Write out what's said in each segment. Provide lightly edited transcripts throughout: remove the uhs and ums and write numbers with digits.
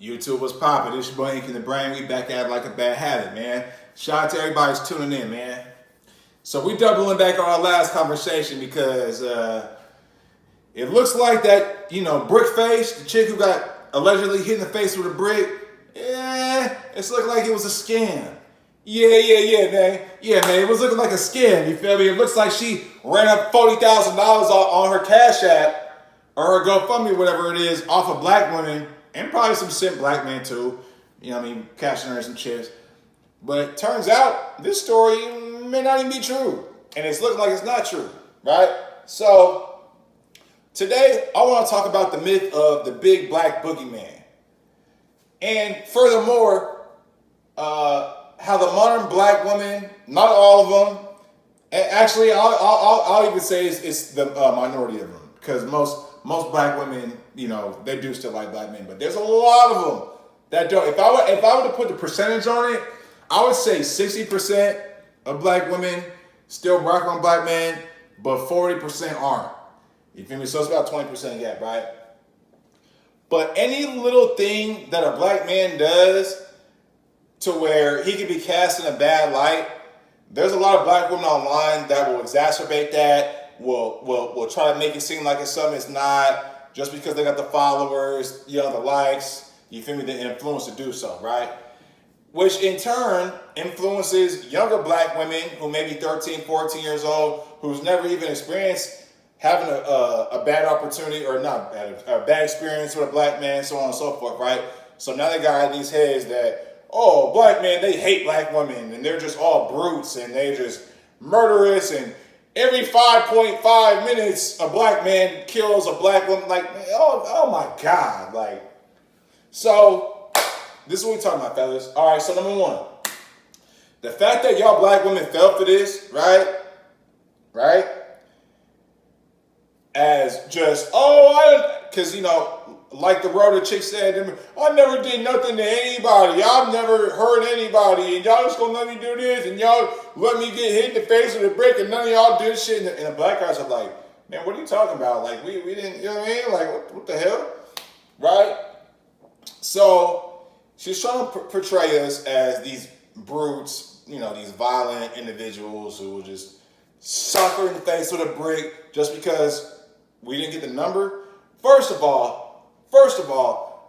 YouTube was popping. This your boy Ink in the Brain. We back at it like a bad habit, man. Shout out to everybody who's tuning in, man. So we doubling back on our last conversation because it looks like that, Brickface, the chick who got allegedly hit in the face with a brick, it's looking like it was a scam. Yeah, man. Yeah, man, it was looking like a scam, you feel me? It looks like she ran up $40,000 on her Cash App or her GoFundMe, whatever it is, off of black women and probably some simp black men too. Cashing her some chips. But it turns out this story may not even be true. And it's looking like it's not true, right? So today I want to talk about the myth of the big black boogeyman. And furthermore, how the modern black woman, not all of them, and actually I'll even say it's the minority of them, because most black women, they do still like black men, but there's a lot of them that don't. If I were to put the percentage on it, I would say 60% of black women still rock on black men, but 40% aren't. You feel me? So it's about 20% gap, right? But any little thing that a black man does to where he can be cast in a bad light, there's a lot of black women online that will exacerbate that, will try to make it seem like it's something it's not, just because they got the followers, the likes, you feel me, the influence to do so, right? Which in turn influences younger black women who may be 13, 14 years old, who's never even experienced having a bad opportunity, or not bad, a bad experience with a black man, so on and so forth, right? So now they got in these heads that, black men, they hate black women, and they're just all brutes, and they're just murderous, and every 5.5 minutes, a black man kills a black woman. Like, oh my God. So this is what we're talking about, fellas. All right, so number one, the fact that y'all black women fell for this, right? As just, because, like the road chick said, I never did nothing to anybody. I've never hurt anybody. And y'all just gonna let me do this. And y'all let me get hit in the face with a brick. And none of y'all did shit. And the black guys are like, man, what are you talking about? Like, we didn't, you know what I mean? Like, what the hell? Right? So she's trying to portray us as these brutes, these violent individuals who will just sock her in the face with a brick just because we didn't get the number. First of all,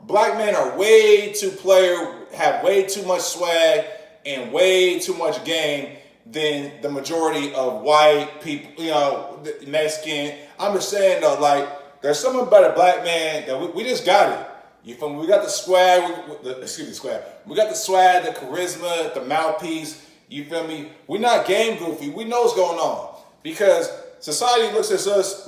black men are way too player, have way too much swag and way too much game than the majority of white people, Mexican. I'm just saying though, there's something about a black man that we just got it. You feel me? We got the swag, We got the swag, the charisma, the mouthpiece. You feel me? We're not game goofy. We know what's going on, because society looks at us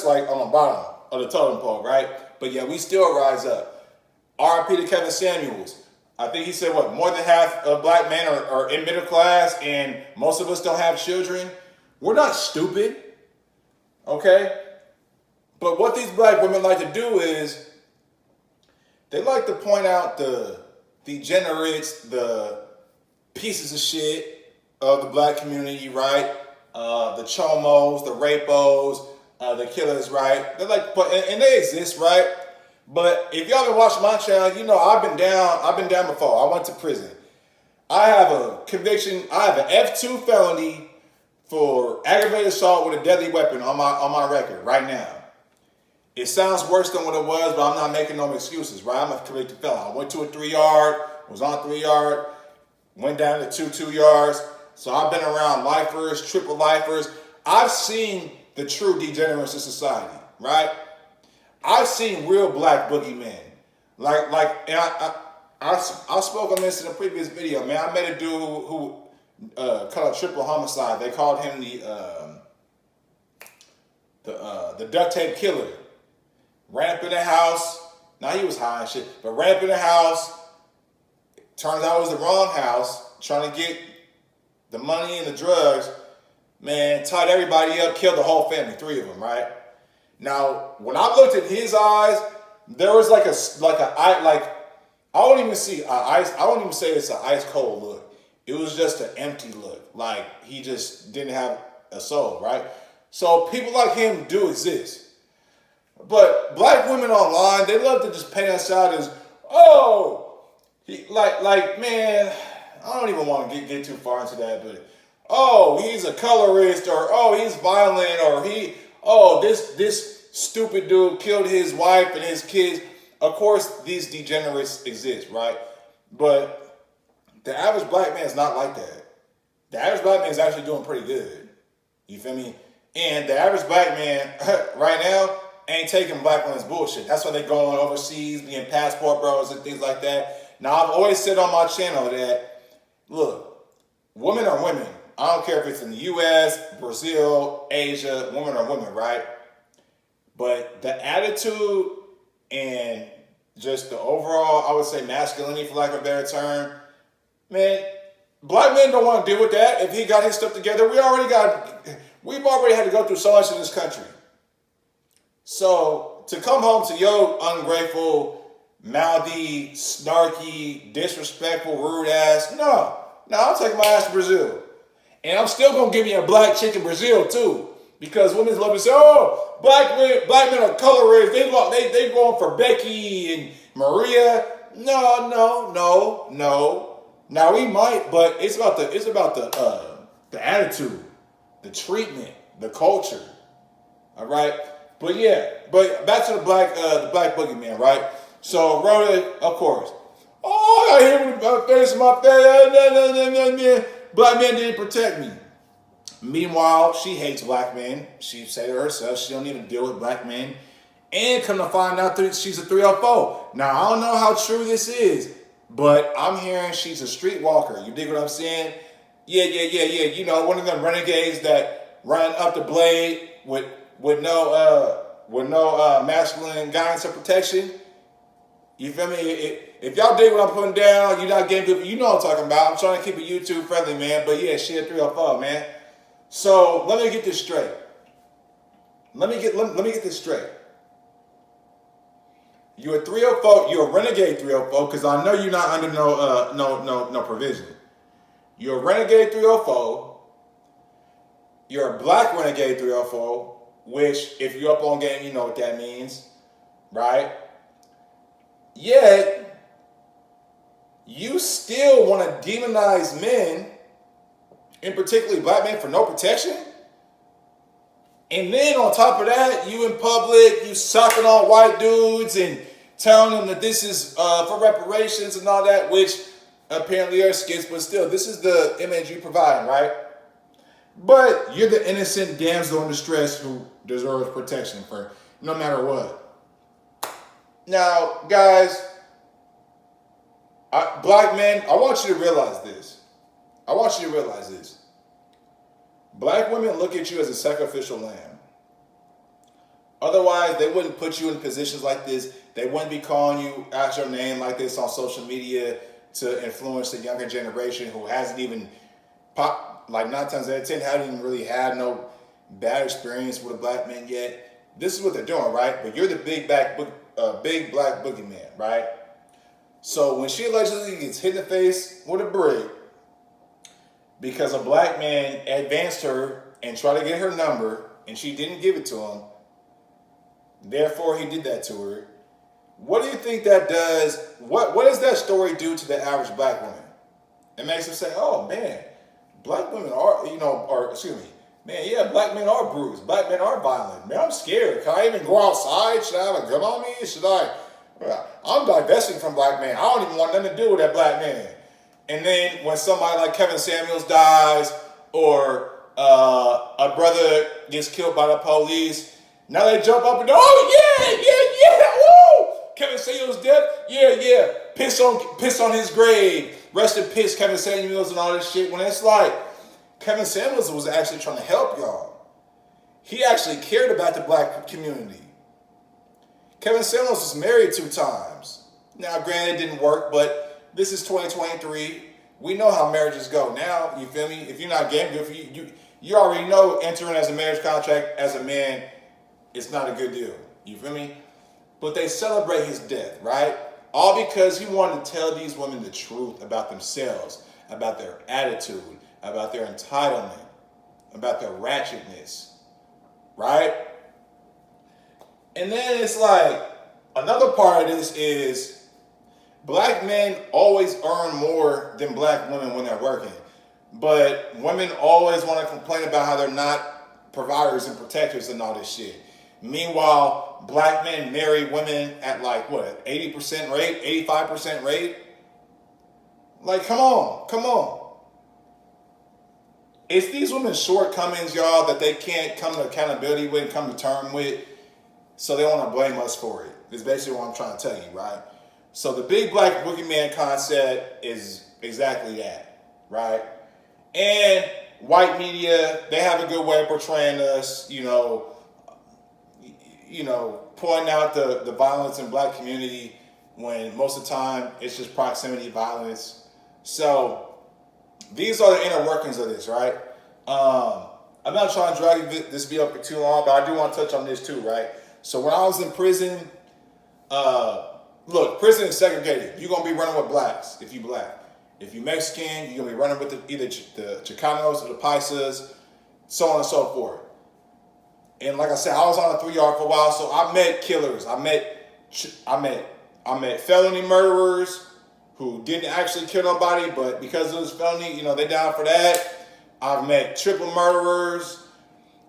like on the bottom of the totem pole, right? But yeah, we still rise up. R.I.P. to Kevin Samuels. I think he said, more than half of black men are in middle class, and most of us don't have children. We're not stupid, okay? But what these black women like to do is they like to point out the degenerates, the pieces of shit of the black community, right? The chomos, the rapos, the killers, right? They like to put, and they exist, right? But if y'all been watching my channel, I've been down before. I went to prison. I have a conviction. I have an F2 felony for aggravated assault with a deadly weapon on my record right now. It sounds worse than what it was, but I'm not making no excuses, right? I'm a convicted felon. I went to a 3-yard, was on 3-yard, went down to 2 yards. So I've been around lifers, triple lifers. I've seen the true degenerates of society, right? I've seen real black boogeymen. And I spoke on this in a previous video, man. I met a dude who called a triple homicide. They called him the duct tape killer. Ran up in the house. Now he was high and shit, but ran up in the house. Turns out it was the wrong house, trying to get the money and the drugs. Man, tied everybody up, killed the whole family, 3 of them, right? Now, when I looked at his eyes, there was I wouldn't even say it's an ice cold look. It was just an empty look. Like he just didn't have a soul, right? So people like him do exist. But black women online, they love to just paint us out as, oh, he like man, I don't even want to get too far into that, but oh, he's a colorist, or oh, he's violent, or this stupid dude killed his wife and his kids. Of course, these degenerates exist, right? But the average black man is not like that. The average black man is actually doing pretty good. You feel me? And the average black man right now ain't taking black women's bullshit. That's why they going overseas, being passport bros and things like that. Now, I've always said on my channel that, look, women are women. I don't care if it's in the US, Brazil, Asia, women are women, right? But the attitude and just the overall, I would say masculinity, for lack of a better term, man, black men don't want to deal with that. If he got his stuff together, we've already had to go through so much in this country. So to come home to your ungrateful, mouthy, snarky, disrespectful, rude ass, no, I'm taking my ass to Brazil. And I'm still gonna give you a black chick in Brazil too. Because women love to say, oh, black men are colorists. They going for Becky and Maria. No. Now we might, but it's about the attitude, the treatment, the culture. All right, but back to the black boogeyman, right? So Rhoda, of course. Oh, I got hit with my face in my face. Black men didn't protect me. Meanwhile, she hates black men. She said to herself she don't even deal with black men. And come to find out that she's a 304. Now, I don't know how true this is, but I'm hearing she's a streetwalker. You dig what I'm saying? Yeah. You know, one of them renegades that run up the blade with no masculine guidance or protection. You feel me? If y'all dig what I'm putting down, you're not getting good. You know what I'm talking about. I'm trying to keep it YouTube friendly, man. But yeah, she a 304, man. So let me get this straight. Let me get this straight. You're a 304. You're a renegade 304 because I know you're not under no provision. You're a renegade 304. You're a black renegade 304, which if you're up on game, you know what that means, right? Yet you still want to demonize men, and particularly black men, for no protection. And then on top of that, you in public, you sucking on white dudes and telling them that this is for reparations and all that, which apparently are skits, but still, this is the image you provide, right? But you're the innocent damsel in distress who deserves protection for no matter what. Now, guys, black men, I want you to realize this. Black women look at you as a sacrificial lamb. Otherwise, they wouldn't put you in positions like this. They wouldn't be calling you out your name like this on social media to influence the younger generation who hasn't even like 9 times out of 10 haven't even really had no bad experience with a black man yet. This is what they're doing, right? But you're the big black boogeyman, right? So when she allegedly gets hit in the face with a brick because a black man advanced her and tried to get her number and she didn't give it to him, therefore he did that to her, what do you think that does? What does that story do to the average black woman? It makes them say, oh man, black women are, black men are bruised. Black men are violent. Man, I'm scared. Can I even go outside? Should I have a gun on me? I'm divesting from black men. I don't even want nothing to do with that black man. And then when somebody like Kevin Samuels dies or a brother gets killed by the police, now they jump up and go, oh woo! Kevin Samuels dead? Yeah. Piss on his grave. Rest in piss, Kevin Samuels and all this shit. When it's like, Kevin Samuels was actually trying to help y'all. He actually cared about the black community. Kevin Samuels was married 2 times. Now, granted, it didn't work, but this is 2023. We know how marriages go. Now, you feel me? If you're not getting good for you already know entering as a marriage contract as a man is not a good deal. You feel me? But they celebrate his death, right? All because he wanted to tell these women the truth about themselves, about their attitude, about their entitlement, about their ratchetness, right? And then it's like, another part of this is, Black men always earn more than black women when they're working. But women always want to complain about how they're not providers and protectors and all this shit. Meanwhile, black men marry women at like what, 80% rate, 85% rate? Like, come on, come on. It's these women's shortcomings, y'all, that they can't come to accountability with and come to terms with, so they want to blame us for it. Is basically what I'm trying to tell you, right? So the big black boogeyman concept is exactly that, right? And white media, they have a good way of portraying us, pointing out the violence in black community when most of the time it's just proximity violence. So these are the inner workings of this, right? I'm not trying to drag this video up for too long, but I do want to touch on this too, right? So when I was in prison, look, prison is segregated. You're going to be running with blacks if you black. If you Mexican, you're going to be running with either the Chicanos or the Paisas, so on and so forth. And like I said, I was on a 3-yard for a while, so I met killers. I met felony murderers who didn't actually kill nobody, but because it was felony, they down for that. I've met triple murderers.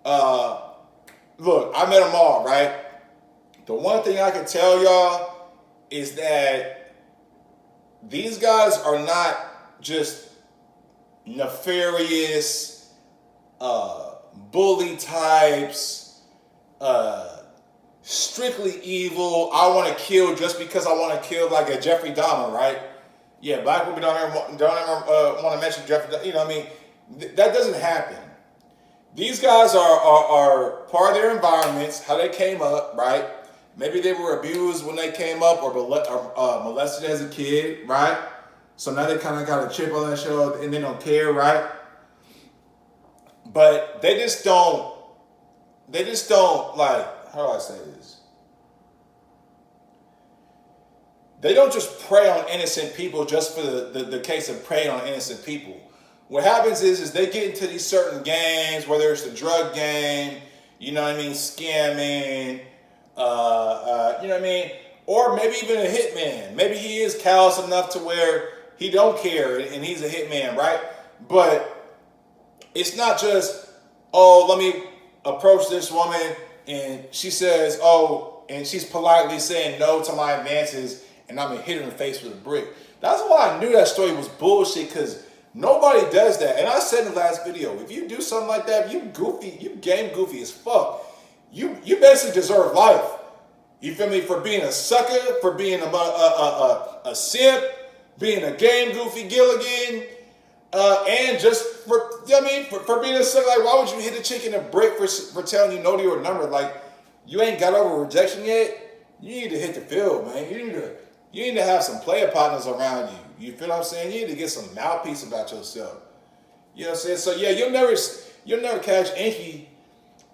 Look, I met them all, right? The one thing I can tell y'all is that these guys are not just nefarious, bully types, strictly evil. I want to kill just because I want to kill, like a Jeffrey Dahmer, right? Yeah, black people don't ever want to mention Jeffrey Dahmer. You know what I mean? That doesn't happen. These guys are part of their environments, how they came up, right? Maybe they were abused when they came up or molested as a kid, right? So now they kind of got a chip on their shoulder and they don't care, right? But they just don't, like, how do I say this? They don't just prey on innocent people just for the case of preying on innocent people. What happens is they get into these certain gangs, whether it's the drug gang, scamming, or maybe even a hitman. Maybe he is callous enough to where he don't care and he's a hitman, right? But it's not just, let me approach this woman and she says, and she's politely saying no to my advances and I'm gonna hit her in the face with a brick. That's why I knew that story was bullshit, because nobody does that. And I said in the last video, if you do something like that, you game goofy as fuck. You basically deserve life. You feel me? For being a sucker, for being a simp, being a game goofy Gilligan, and just for being a sucker. Like, why would you hit a chick in a brick for telling you no to your number? Like, you ain't got over rejection yet. You need to hit the field, man. You need to have some player partners around you. You feel what I'm saying? You need to get some mouthpiece about yourself. You know what I'm saying? So yeah, you'll never catch Inky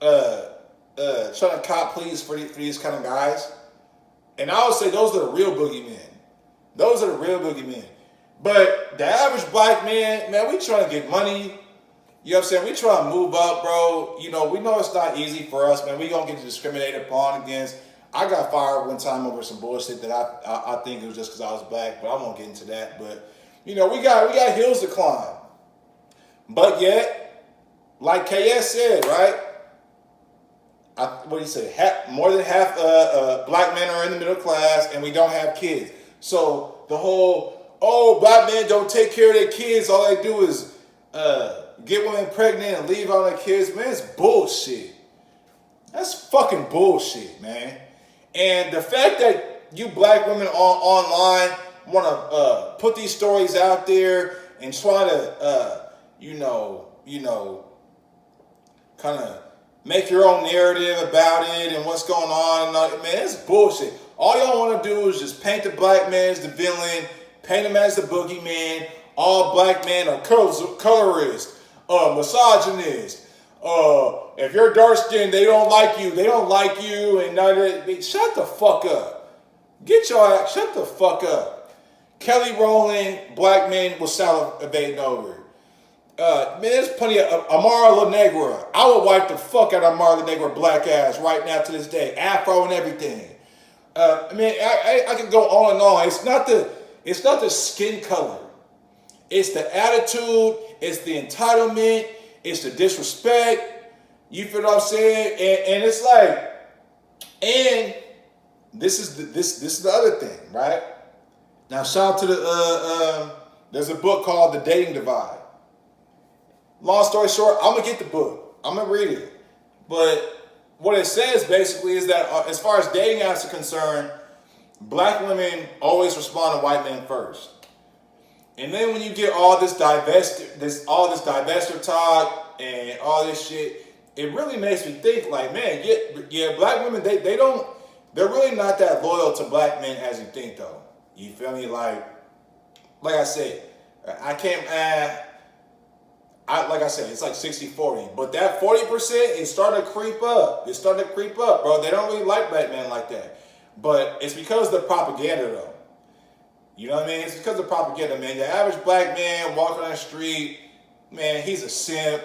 trying to cop pleas for these kind of guys. And I would say those are the real boogeymen. Those are the real boogeymen. But the average black man, we trying to get money. You know what I'm saying? We trying to move up, bro. We know it's not easy for us, man. We gonna get discriminated upon against. I got fired one time over some bullshit that I think it was just because I was black, but I won't get into that. But we got hills to climb. But yet, like KS said, right? What do you say? More than half black men are in the middle class, and we don't have kids. So the whole black men don't take care of their kids. All they do is get women pregnant and leave all their kids. Man, it's bullshit. That's fucking bullshit, man. And the fact that you black women online want to put these stories out there and try to, kind of make your own narrative about it and what's going on. Man, it's bullshit. All y'all want to do is just paint the black man as the villain, paint him as the boogeyman. All black men are colorist, misogynist. If you're dark skinned, they don't like you. They don't like you. And shut the fuck up. Shut the fuck up. Kelly Rowland, black men will salivating over. There's plenty of Amara La Negra. I would wipe the fuck out of Amara La Negra black ass right now to this day. Afro and everything. I could go on and on. It's not it's not the skin color. It's the attitude. It's the entitlement. It's the disrespect. You feel what I'm saying? And it's like, and this is the other thing, right? Now, shout out to there's a book called The Dating Divide. Long story short, I'm gonna get the book. I'm gonna read it. But what it says basically is that as far as dating apps are concerned, black women always respond to white men first. And then when you get all this divestiture talk and all this shit, it really makes me think like, man, yeah, black women, they're really not that loyal to black men as you think though. You feel me? Like I said, I can't, like I said, it's like 60-40. But that 40% is starting to creep up. It's starting to creep up, bro. They don't really like black men like that. But it's because of the propaganda though. You know what I mean? It's because of propaganda, man. The average black man walking on the street, man, he's a simp.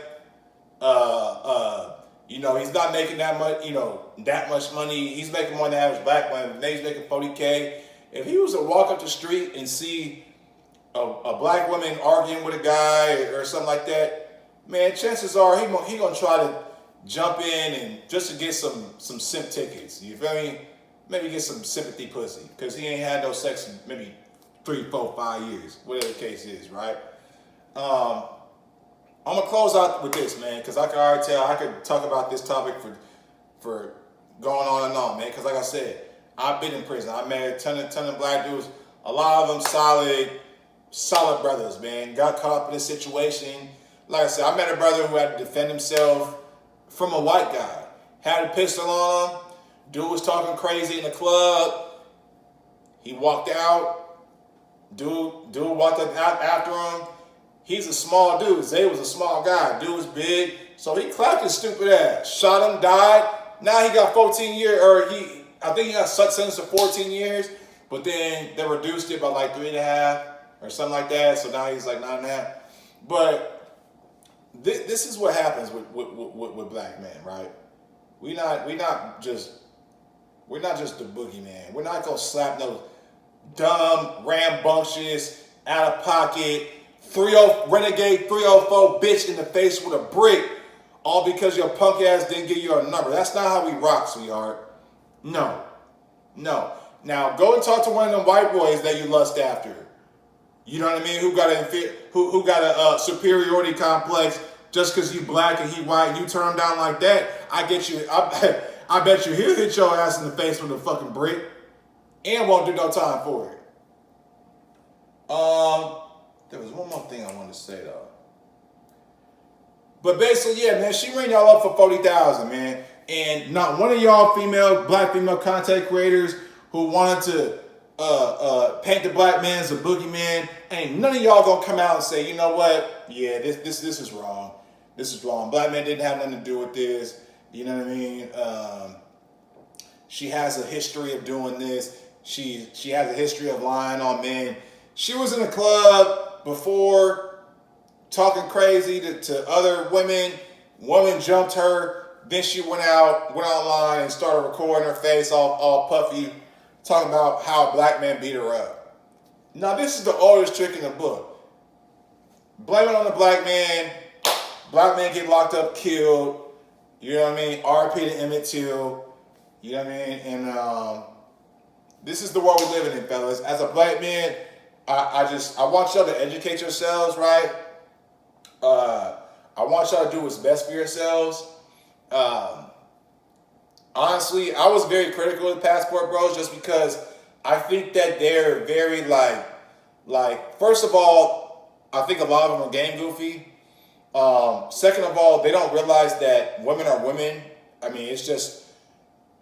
You know, he's not making that much money. He's making more than the average black man. Now he's making 40K. If he was to walk up the street and see a black woman arguing with a guy or something like that, man, chances are he gonna try to jump in and just to get some simp tickets. You feel me? Maybe get some sympathy pussy because he ain't had no sex in maybe 3, 4, 5 years, whatever the case is, right? I'm gonna close out with this, man, because I can already tell I could talk about this topic for going on and on, man. Because like I said, I've been in prison. I met a ton of black dudes. A lot of them solid brothers, man. Got caught up in a situation. Like I said, I met a brother who had to defend himself from a white guy. Had a pistol on him. Dude was talking crazy in the club. He walked out. Dude walked up after him. He's a small dude. Zay was a small guy. Dude was big. So he clapped his stupid ass. Shot him, died. Now he got 14 years, I think he got sentenced to 14 years, but then they reduced it by like 3.5 or something like that. So now he's like 9.5. But this is what happens with black men, right? We're not just the boogeyman. We're not gonna slap no dumb, rambunctious, out of pocket, renegade 304 bitch in the face with a brick, all because your punk ass didn't give you a number. That's not how we rock, sweetheart. No. Now go and talk to one of them white boys that you lust after. You know what I mean? Who got a superiority complex just because you black and he white and you turn him down like that? I bet you he'll hit your ass in the face with a fucking brick and won't do no time for it. There was one more thing I wanted to say though. But basically, yeah, man, she ran y'all up for 40,000, man. And not one of y'all black female content creators who wanted to paint the black man as a boogeyman, ain't none of y'all gonna come out and say, you know what? Yeah, this is wrong. This is wrong. Black men didn't have nothing to do with this. You know what I mean? She has a history of doing this. She has a history of lying on men. She was in a club before talking crazy to other women. Woman jumped her. Then she went online and started recording her face all puffy, talking about how a black man beat her up. Now this is the oldest trick in the book. Blame it on the black man. Black men get locked up, killed. You know what I mean? RP to Emmett Till. You know what I mean? And this is the world we're living in, fellas. As a black man, I want y'all to educate yourselves, right? I want y'all to do what's best for yourselves. Honestly, I was very critical of the Passport Bros just because I think that they're very like first of all, I think a lot of them are game goofy. Second of all, they don't realize that women are women. I mean, it's just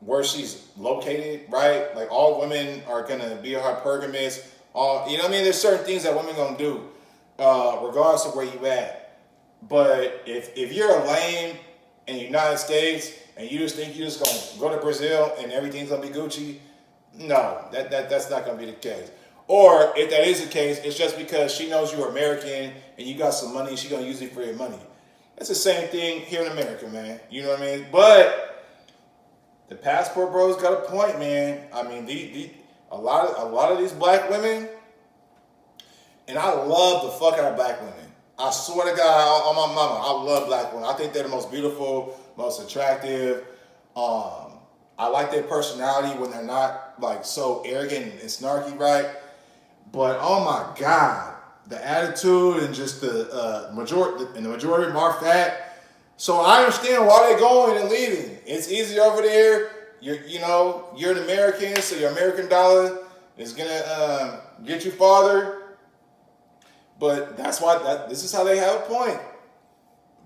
where she's located, right? Like all women are gonna be hypergamous. You know what I mean? There's certain things that women gonna do, regardless of where you at. But if you're a lame in the United States and you just think you're just gonna go to Brazil and everything's gonna be Gucci, no, that's not gonna be the case. Or if that is the case, it's just because she knows you're American and you got some money and she's gonna use it for your money. That's the same thing here in America, man. You know what I mean? But the Passport Bros got a point, man. I mean, a lot of these black women, And I love the fuck out of black women. I swear to God, on my mama, I love black women. I think they're the most beautiful, most attractive. I like their personality when they're not like so arrogant and snarky, right? But oh my God, the attitude and just the majority of them are fat. So I understand why they're going and leaving. It's easy over there. You're an American, so your American dollar is gonna get you farther. But that's why this is how they have a point.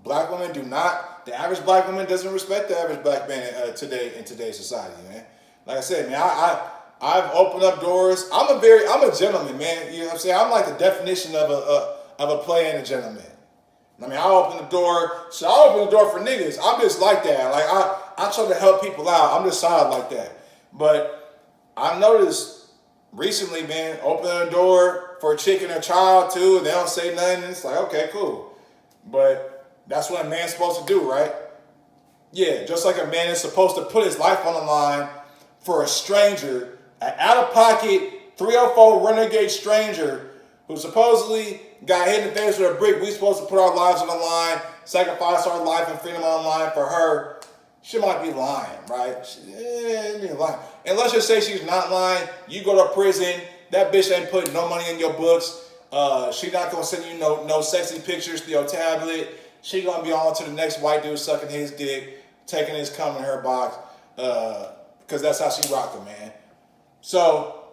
Black women do not. The average black woman doesn't respect the average black man today in today's society, man. Like I said, man, I've opened up doors. I'm a gentleman, man. You know what I'm saying? I'm like the definition of a player and a gentleman. I mean, I open the door. So I open the door for niggas. I'm just like that. Like I try to help people out. I'm just solid like that. But I've noticed recently, man, opening a door for a chick and a child too, and they don't say nothing. It's like, okay, cool. But that's what a man's supposed to do, right? Yeah, just like a man is supposed to put his life on the line for a stranger, an out-of-pocket 304 renegade stranger who supposedly got hit in the face with a brick. We supposed to put our lives on the line, sacrifice our life and freedom on the line for her. She might be lying, right? She lying. And let's just say she's not lying. You go to prison. That bitch ain't putting no money in your books. She not gonna send you no sexy pictures to your tablet. She gonna be on to the next white dude sucking his dick, taking his cum in her box, because that's how she rocking, man. So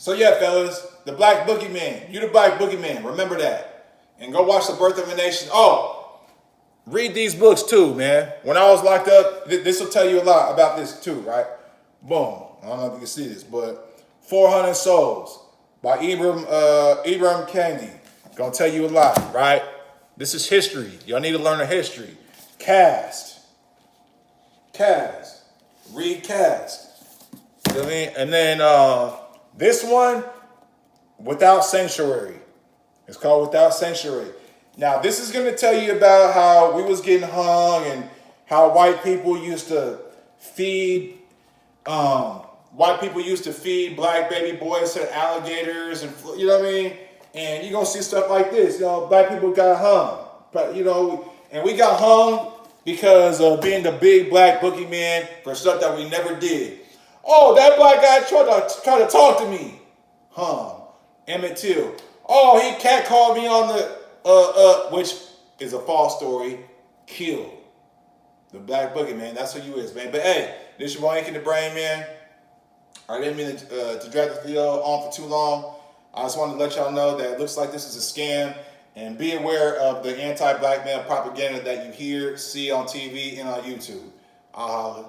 yeah, fellas, the Black Boogeyman. You the Black Boogeyman. Remember that. And go watch The Birth of a Nation. Oh, read these books too, man. When I was locked up, this will tell you a lot about this too, right? Boom. I don't know if you can see this, but 400 Souls by Ibram Kendi. Gonna tell you a lot, right? This is history. Y'all need to learn the history. Cast. Read Cast. You know what I mean? And then this one, Without Sanctuary. It's called Without Sanctuary. Now, this is going to tell you about how we was getting hung and how white people used to feed black baby boys to alligators, and you know what I mean? And you're going to see stuff like this. You know, black people got hung. But, you know, and we got hung because of being the big black boogeyman for stuff that we never did. Oh, that black guy tried to talk to me. Emmett Till. Oh, he catcalled me on the, which is a false story. Killed. The Black Boogeyman. That's who you is, man. But hey, this your boy Ink in the Brain, man. I didn't mean to drag this video on for too long. I just wanted to let y'all know that it looks like this is a scam. And be aware of the anti-black male propaganda that you hear, see on TV, and on YouTube. I'll holler.